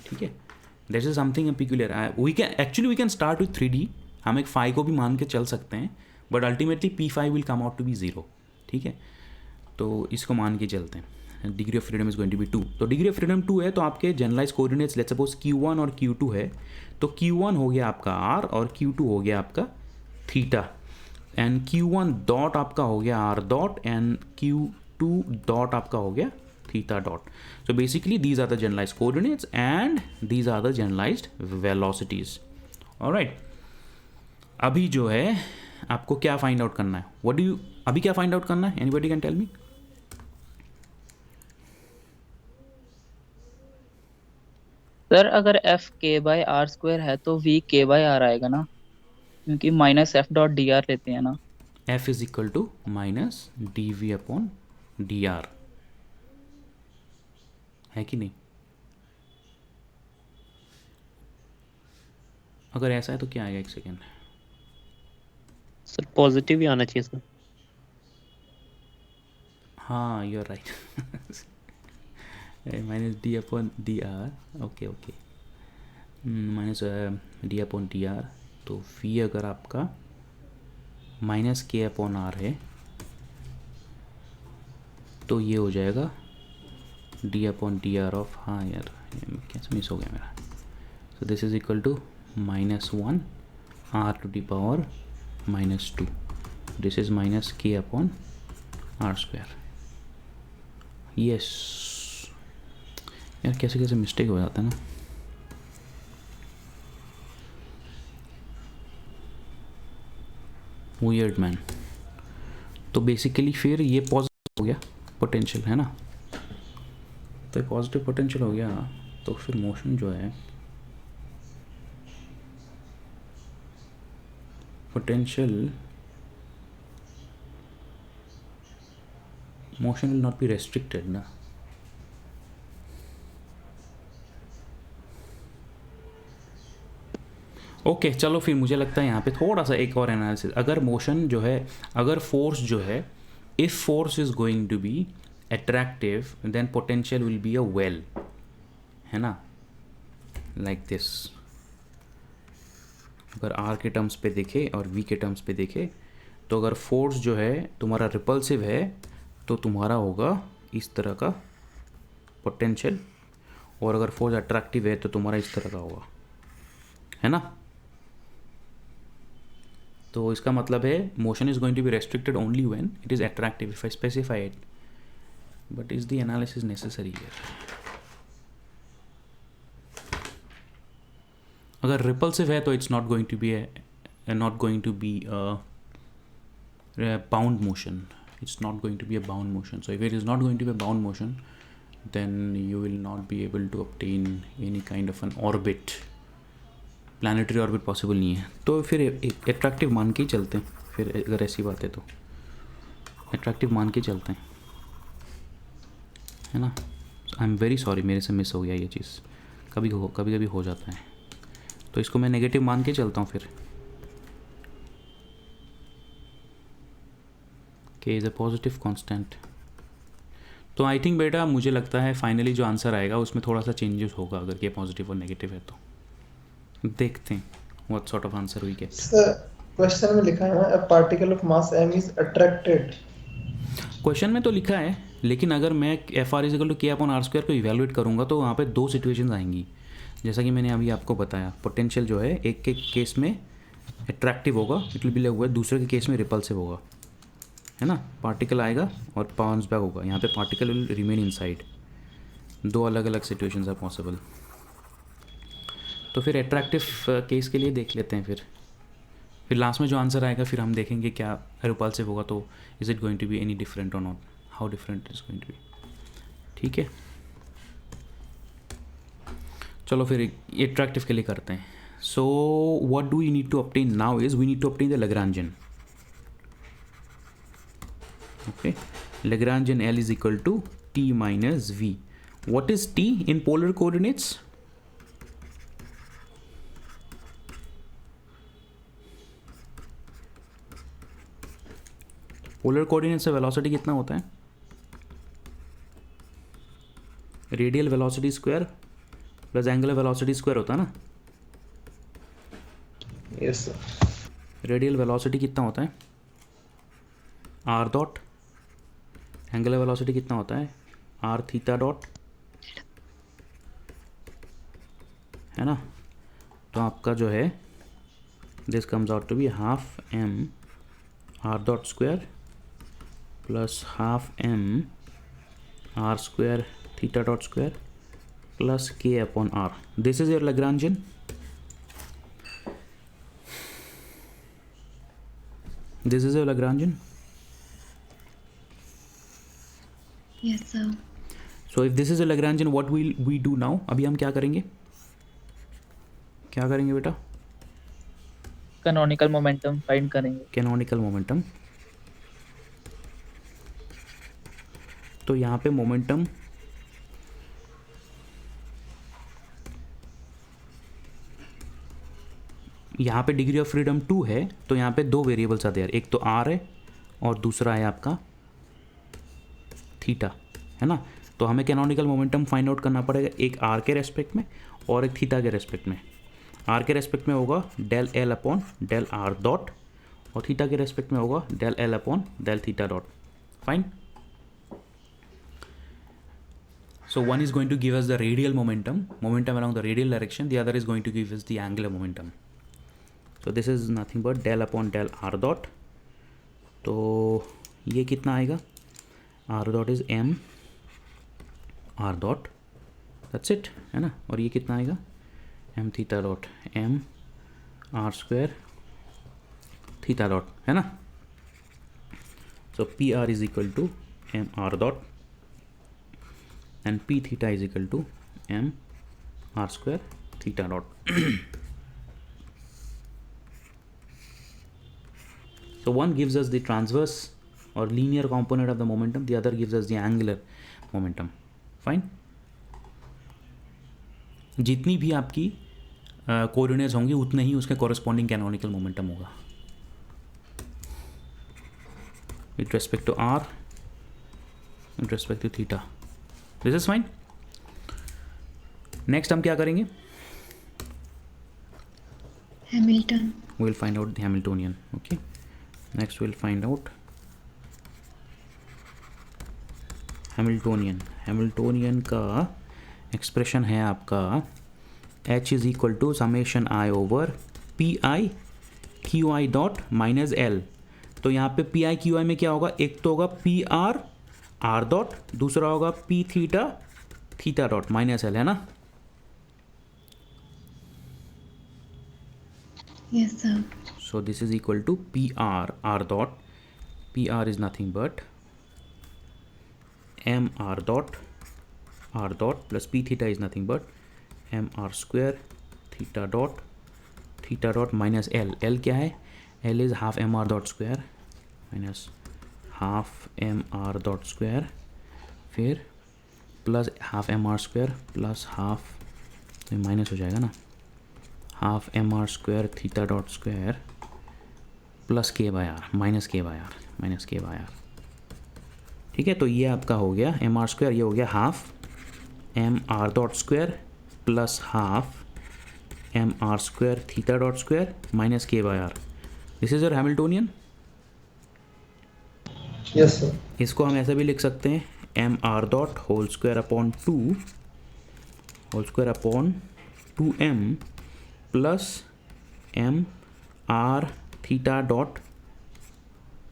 ठीक है, that is something peculiar. We can start with 3D। हम एक फाई को भी मान के चल सकते हैं, but ultimately P5 will come out to be 0। ठीक है, तो इसको मान के चलते हैं। Degree of freedom is going to be 2। तो डिग्री ऑफ फ्रीडम 2 है तो आपके generalise coordinates let's suppose Q1 और Q2 है, तो Q1 हो गया आपका R और Q2 हो गया आपका थीटा, एंड Q1 डॉट आपका हो गया R dot and Q2 dot आपका हो गया theta dot. So basically these are the generalized coordinates and these are the generalized velocities. Alright, अभी जो है आपको क्या फाइंड आउट करना है? अभी क्या फाइंड आउट करना है? Anybody can tell me? Sir अगर एफ के बाय आर स्क्वायर है तो वी के बाय आर आएगा ना, क्योंकि minus F dot D R लेते हैं ना। F is equal to minus dv upon dr, है कि नहीं? अगर ऐसा है तो क्या आएगा? एक सेकेंड। सर पॉजिटिव ही आना चाहिए सर। हाँ you are right, minus D upon D R, okay okay, minus D upon D R. तो वी अगर आपका माइनस के अपॉन आर है तो ये हो जाएगा D upon D R of, हाँ यार कैसे मिस हो गया मेरा, so this is equal to -1 R to the power -2, this is minus के अपॉन आर स्क्वायर। यस यार कैसे कैसे मिस्टेक हो जाता है ना। Weird man. तो बेसिकली फिर ये पॉजिटिव हो गया पोटेंशियल है ना, तो ये पॉजिटिव पोटेंशियल हो गया, तो फिर मोशन जो है potential, motion will not be restricted ना। ओके चलो फिर मुझे लगता है यहाँ पे थोड़ा सा एक और एनालिसिस, अगर मोशन जो है, अगर फोर्स जो है, if force is going to be attractive then potential will be a well, है ना, लाइक दिस। अगर आर के टर्म्स पे देखे और वी के टर्म्स पे देखे तो अगर फोर्स जो है तुम्हारा रिपल्सिव है तो तुम्हारा होगा इस तरह का पोटेंशियल, और अगर फोर्स अट्रैक्टिव है तो तुम्हारा इस तरह का होगा, है ना। तो इसका मतलब है motion is going to be restricted only when it is attractive if I specify it, but is the analysis necessary here. अगर रिपल्सिव है तो it's not going to be bound motion, it's not going to be a bound motion. So if it is not going to be a bound motion, then you will not be able to obtain any kind of an orbit, planetary orbit possible नहीं है। तो फिर attractive मान के ही चलते हैं, फिर अगर ऐसी बात है तो attractive मान के चलते हैं, है ना। आई एम वेरी सॉरी मेरे से मिस हो गया ये चीज़, कभी कभी हो जाता है, तो इसको मैं नेगेटिव मान के चलता हूँ फिर। K is a positive constant। तो आई थिंक बेटा मुझे लगता है फाइनली जो आंसर आएगा उसमें थोड़ा सा चेंजेस होगा, अगर K पॉजिटिव और नेगेटिव है तो देखते हैं what sort of answer we get. Sir question में लिखा है ना, a particle of mass m is attracted. Question में तो लिखा है, लेकिन अगर मैं Fr = K/r² को इवेलुएट करूँगा तो वहाँ पे दो सिचुएशंस आएंगी, जैसा कि मैंने अभी आपको बताया। पोटेंशियल जो है एक के केस में अट्रैक्टिव होगा, इट विल बी हुआ, दूसरे के केस में रिपल्सिव होगा, है ना। पार्टिकल आएगा और बाउंस बैक होगा, यहाँ पे पार्टिकल विल रिमेन इनसाइड। दो अलग अलग सिचुएशंस आर पॉसिबल। तो फिर अट्रैक्टिव केस के लिए देख लेते हैं, फिर लास्ट में जो आंसर आएगा फिर हम देखेंगे क्या रिपल्सिव होगा तो is it going to be any different और not, how different is going to be, ठीक है। चलो फिर अट्रैक्टिव के लिए करते हैं। So what do we need to obtain now is we need to obtain the Lagrangian. Okay, Lagrangian L is equal to T minus V. What is T in polar coordinates? Polar coordinates से velocity कितना होता है? Radial velocity square plus angular velocity square होता है ना? Yes sir. Radial velocity कितना होता है? R dot। एंगुलर वेलोसिटी कितना होता है? आर थीटा डॉट, है ना। तो आपका जो है this comes out to be half m r dot square plus half m r square theta dot square plus k upon r। This is your Lagrangian. This is your Lagrangian. Yes, sir. So if this is a Lagrangian, what will we do now? अभी हम क्या करेंगे बेटा? Canonical momentum find करेंगे। Canonical momentum. तो यहाँ पे momentum यहाँ पे डिग्री ऑफ फ्रीडम 2 है, तो यहाँ पे दो वेरिएबल्स आते हैं, एक तो r है और दूसरा है आपका थीटा, है ना। तो हमें कैनोनिकल मोमेंटम फाइंड आउट करना पड़ेगा, एक r के रेस्पेक्ट में और एक थीटा के रेस्पेक्ट में। r के रेस्पेक्ट में होगा del L upon del r dot, और थीटा के रेस्पेक्ट में होगा del L upon del theta dot. Fine. So one is going to give us the radial momentum along the radial direction, the other is going to give us the angular momentum. So this is nothing but del upon del r dot. तो ये कितना आएगा, r dot is m r dot, that's it, है ना। और ये कितना आएगा, m theta dot m r square theta dot, है ना। So pr is equal to m r dot and p theta is equal to m r square theta dot. So one gives us the transverse or linear component of the momentum, the other gives us the angular momentum. Fine. जितनी भी आपकी coordinates होंगी उतने ही उसके corresponding canonical momentum होगा with respect to r, with respect to theta. This is fine. Next हम क्या करेंगे, Hamilton. we will find out the Hamiltonian. Okay, next we will find out Hamiltonian का एक्सप्रेशन है आपका h is equal to summation i over P I Q I dot minus L. तो यहाँ पे P I Q आई में क्या होगा, एक तो होगा पी आर आर डॉट, दूसरा होगा P theta theta dot minus L, है ना। Yes, sir. So this is equal to PR R dot. PR is nothing but M R dot plus P theta is nothing but M R square theta dot minus L. L क्या है, L is half M R dot square minus half M R dot square, फिर plus half M R square plus half, तो minus हो जाएगा ना, half M R square theta dot square plus K by R minus के by are. ठीक है, तो ये आपका हो गया एम आर स्क्वायर, ये हो गया half M R dot square plus half M R square theta dot square minus के by r. This is your Hamiltonian. Yes sir. इसको हम ऐसा भी लिख सकते हैं m are dot whole square upon two m plus m r theta dot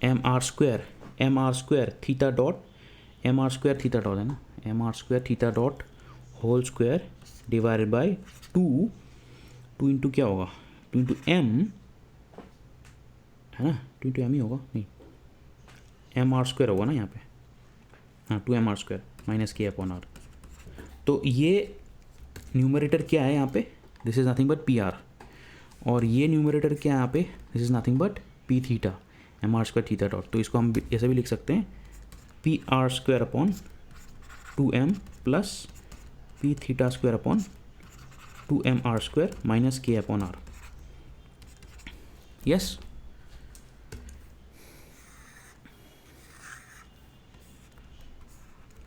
m are square theta dot है ना, m are square theta dot whole square divided by two into क्या होगा, टू इंटू एम, है ना, two into M ही होगा, नहीं M R square होगा ना यहाँ पे, हाँ 2 mr स्क्वायर माइनस के अपॉन आर। तो ये न्यूमरेटर क्या है यहाँ पे, this is nothing but p r, और ये न्यूमरेटर क्या है यहाँ पे, this is nothing but p theta m are square theta dot. तो इसको हम ऐसे भी लिख सकते हैं p r square upon 2m plus p theta square upon 2mr square minus के upon r. Yes,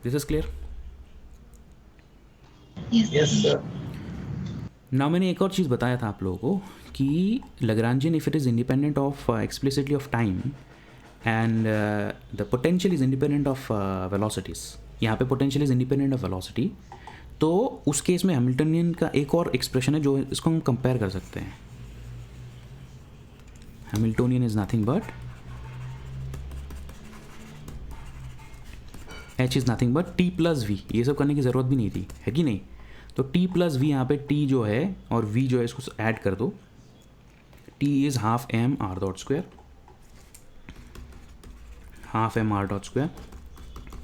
this is clear. Yes sir. ना मैंने एक और चीज़ बताया था आप लोगों को कि Lagrangian if it is independent of explicitly of time and the potential is independent of velocities, यहाँ पे potential is independent of velocity, तो उस केस में हैमिल्टनियन का एक और एक्सप्रेशन है जो इसको हम कंपेयर कर सकते हैं। Hamiltonian is nothing but h is nothing but t plus V, ये सब करने की ज़रूरत भी नहीं थी, है कि नहीं। तो t प्लस वी, यहाँ पे t जो है और v जो है इसको ऐड कर दो, t is half M R dot square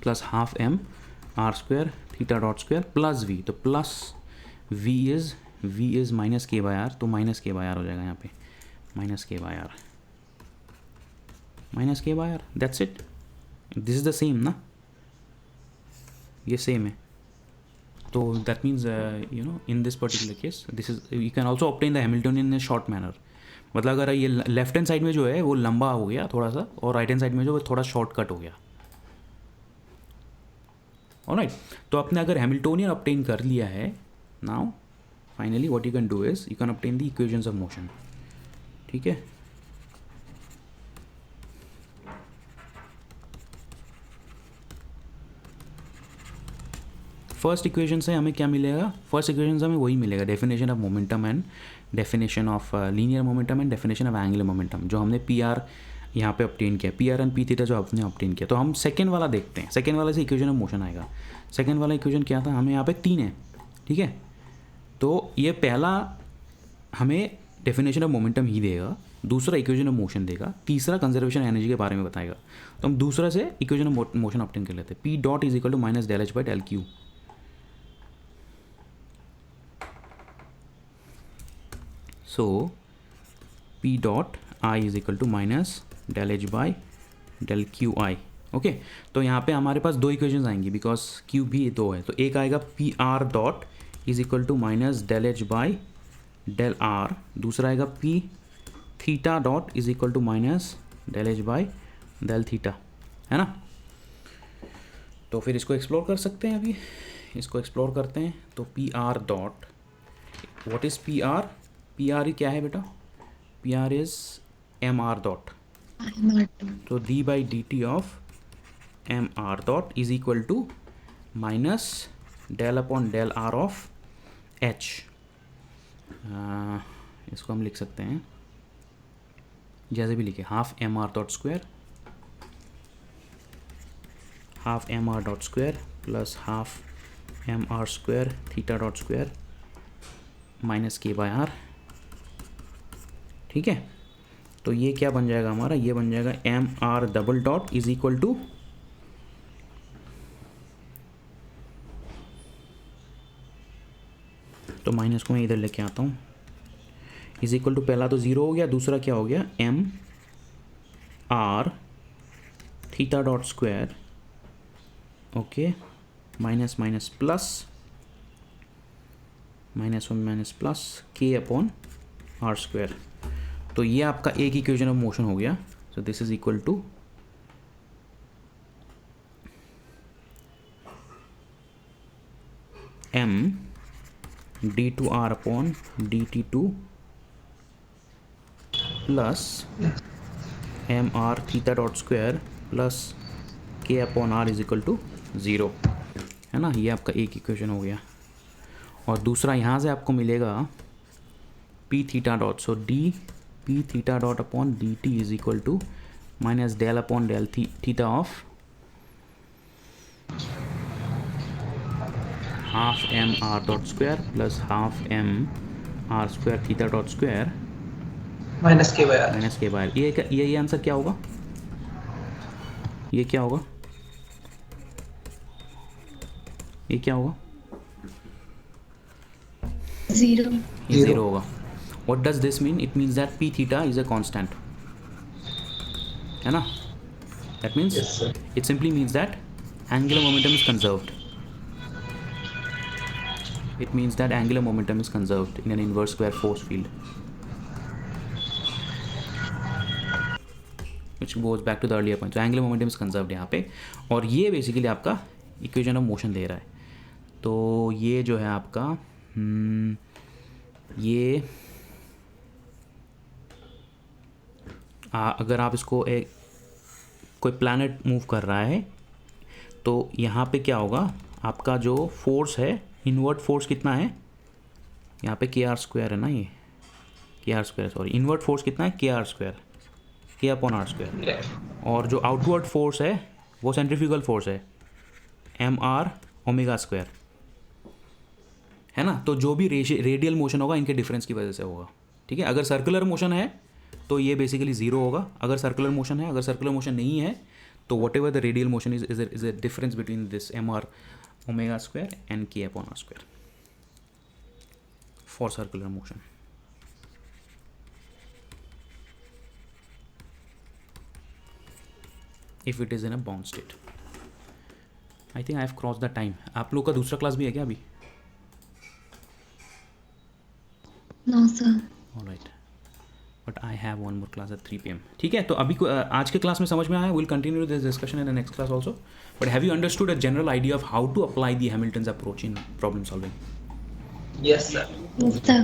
plus half M R square theta dot square plus v, तो प्लस v इज़ माइनस के बाय आर, तो माइनस के बाय आर हो जाएगा यहाँ पे, माइनस के by R, that's it. This is the same ना, ये सेम है। तो that means you know in this particular case this is, you can also obtain the Hamiltonian in A short manner. मतलब अगर ये लेफ्ट हैंड साइड में जो है वो लंबा हो गया थोड़ा सा, और राइट हैंड साइड में जो वो थोड़ा शॉर्टकट हो गया। ऑलराइट, तो आपने अगर हैमिल्टोनियन ऑब्टेन कर लिया है, now finally what you can do is you can obtain the equations of motion. ठीक है, फर्स्ट इक्वेशन से हमें क्या मिलेगा? फर्स्ट इक्वेशन से हमें वही मिलेगा, definition of momentum and definition of linear momentum and definition of angular momentum, जो हमने पी आर यहाँ पे ऑब्टेन किया, P R and P theta जो आपने ऑब्टेन किया। तो हम सेकेंड वाला देखते हैं, सेकेंड वाले से इक्वेशन ऑफ मोशन आएगा। सेकेंड वाला इक्वेशन क्या था? हमें यहाँ पे 3 है, ठीक है। तो ये पहला हमें डेफिनेशन ऑफ मोमेंटम ही देगा, दूसरा इक्वेशन ऑफ मोशन देगा, तीसरा कंजर्वेशन एनर्जी के बारे में बताएगा। तो हम दूसरा से इक्वेशन ऑफ मोशन ऑब्टेन कर लेते हैं। P dot is equal to minus del H by del Q. So P dot I is equal to minus del H by del Q I। Okay, तो यहाँ पे हमारे पास 2 इक्वेशंस आएंगी because Q भी 2 है। तो एक आएगा P R dot is equal to minus del H by del R, दूसरा आएगा P theta dot is equal to minus del H by del theta, है ना। तो फिर इसको एक्सप्लोर कर सकते हैं, अभी इसको एक्सप्लोर करते हैं। तो P R dot, what is P R? P r क्या है बेटा? P r is m are dot, तो d by d t of m are dot is equal to minus del upon del r of H. इसको हम लिख सकते हैं जैसे भी लिखे, half M R dot square, half M R dot square plus half M R square theta dot square minus के by are. ठीक है, तो ये क्या बन जाएगा हमारा? ये बन जाएगा M R double dot is equal to तो माइनस को मैं इधर लेके आता हूँ, इज इक्वल टू पहला तो 0 हो गया, दूसरा क्या हो गया? M r theta dot square, okay, minus minus plus, minus 1 minus plus k upon are square. तो ये आपका एक इक्वेशन ऑफ मोशन हो गया। So this is equal to m d two r upon D t two plus m r theta dot square plus k upon r is equal to 0, है ना। ये आपका एक इक्वेशन हो गया। और दूसरा यहाँ से आपको मिलेगा P theta dot, so D P theta dot upon D T is equal to minus del upon del theta of half M R dot square plus half M R square theta dot square minus के by R. ये answer क्या होगा? ये क्या होगा? ये क्या होगा? 0 ये 0 होगा। What does this mean? It means that p theta is a constant, है ना। That means Yes, sir. it simply means that angular momentum is conserved. It means that angular momentum is conserved in an inverse square force field, which goes back to the earlier point. So angular momentum is conserved यहाँ पे, और ये basically आपका equation of motion दे रहा है। तो ये जो है आपका ये अगर आप इसको एक कोई प्लैनेट मूव कर रहा है तो यहाँ पे क्या होगा? आपका जो फोर्स है, इनवर्ट फोर्स कितना है? यहाँ पे के आर स्क्वायर है ना, ये K R square, sorry, inward force कितना है? K R square, K upon are square. और जो आउटवर्ड फोर्स है वो सेंट्रीफ्यूगल फोर्स है, एम आर ओमेगा स्क्वायर, है ना। तो जो भी रेडियल मोशन होगा इनके डिफरेंस की वजह से होगा, ठीक है। अगर सर्कुलर मोशन है तो ये बेसिकली 0 होगा, अगर सर्कुलर मोशन है। अगर सर्कुलर मोशन नहीं है तो whatever the radial motion is a difference between this m are omega square and k upon are square for circular motion. If it is in a bound state. I think I have cross the time. आप लोग का दूसरा class भी है क्या अभी? No, sir. All right, but I have one more class at 3 PM. ठीक है, तो अभी आज के क्लास में समझ में आया. Will continue this discussion in the next class also. But have you understood a general idea of how to apply the Hamilton's approach in problem solving? Yes, sir. Yes, sir.